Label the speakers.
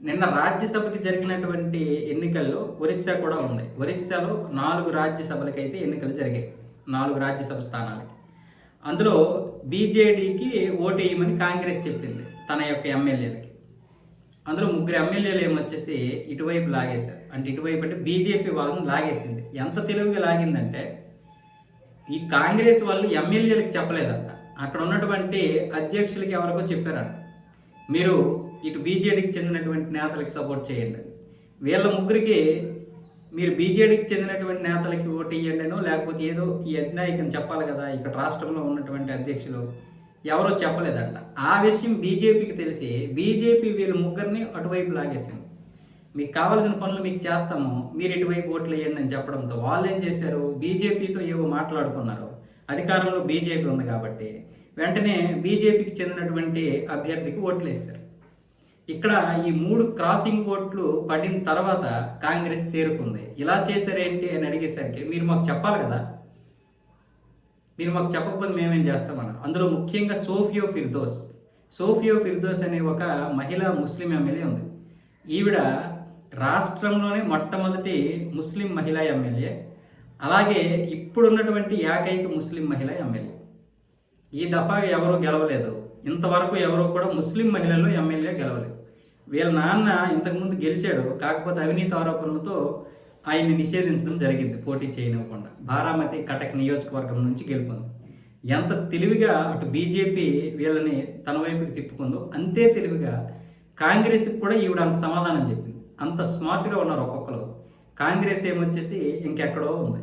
Speaker 1: నిన్న రాజ్యసభకి జరిగినటువంటి ఎన్నికల్లో ఒరిస్సా కూడా ఉంది. ఒరిస్సాలో 4 రాజ్యసభలకైతే ఎన్నికలు జరిగాయి. 4 రాజ్యసభ స్థానాలకి. అందులో బీజేడీకి ఓటేయమని కాంగ్రెస్ చెప్పింది తన యొక్క ఎమ్మెల్యేలకి. అందులో 3 ఎమ్మెల్యేలు ఏమొచ్చేసి ఇటువైపు లాగేశారు. అంటే ఇటువైపు అంటే బీజేపీ వాళ్ళని లాగేసింది. ఎంత తెలివిగా లాగిందంటే ఈ కాంగ్రెస్ వాళ్ళు ఎమ్మెల్యేలకు చెప్పలేదంట. అక్కడ ఉన్నటువంటి అధ్యక్షులకి ఎవరికో చెప్పారంట, మీరు ఇటు బీజేడీకి చెందినటువంటి నేతలకు సపోర్ట్ చేయండి. వీళ్ళ ముగ్గురికి మీరు బీజేడీకి చెందినటువంటి నేతలకి ఓటు ఇవ్వండినో లేకపోతే ఏదో ఈ అధినాయకని చెప్పాలి కదా, ఇక్కడ రాష్ట్రంలో ఉన్నటువంటి అధ్యక్షులు ఎవరో చెప్పలేదంట. ఆ విషయం బీజేపీకి తెలిసి బీజేపీ వీళ్ళ ముగ్గురిని అటువైపు లాగేసింది. మీకు కావాల్సిన పనులు మీకు చేస్తాము, మీరు ఇటువైపు ఓట్లు వేయండి అని చెప్పడంతో వాళ్ళు ఏం చేశారు, బీజేపీతో ఏవో మాట్లాడుకున్నారు. అధికారంలో బీజేపీ ఉంది కాబట్టి వెంటనే బీజేపీకి చెందినటువంటి అభ్యర్థికి ఓట్లు వేశారు. ఇక్కడ ఈ 3 క్రాసింగ్ ఓట్లు పడిన తర్వాత కాంగ్రెస్ తేరుకుంది. ఇలా చేశారేంటి అని అడిగేసరికి మీరు మాకు చెప్పాలి కదా, మీరు మాకు చెప్పకపోతే మేమేం చేస్తామన్నారు. అందులో ముఖ్యంగా సోఫియో ఫిర్దోస్ అనే ఒక మహిళా ముస్లిం ఎమ్మెల్యే ఉంది. ఈవిడ రాష్ట్రంలోనే మొట్టమొదటి ముస్లిం మహిళా ఎమ్మెల్యే, అలాగే ఇప్పుడున్నటువంటి ఏకైక ముస్లిం మహిళా ఎమ్మెల్యే. ఈ దఫా ఎవరూ గెలవలేదు. ఇంతవరకు ఎవరు కూడా ముస్లిం మహిళల్లో ఎమ్మెల్యే గెలవలేదు. వీళ్ళ నాన్న ఇంతకుముందు గెలిచాడు, కాకపోతే అవినీతి ఆరోపణలతో ఆయన్ని నిషేధించడం జరిగింది, పోటీ చేయనివ్వకుండా. బారామతి కటక్ నియోజకవర్గం నుంచి గెలుపొంది. ఎంత తెలివిగా అటు బీజేపీ వీళ్ళని తన వైపుకి తిప్పుకుందో అంతే తెలివిగా కాంగ్రెస్కి కూడా ఈవిడ అంత సమాధానం చెప్పింది. అంత స్మార్ట్గా ఉన్నారు ఒక్కొక్కరు. కాంగ్రెస్ ఏమొచ్చేసి ఇంకెక్కడో ఉంది.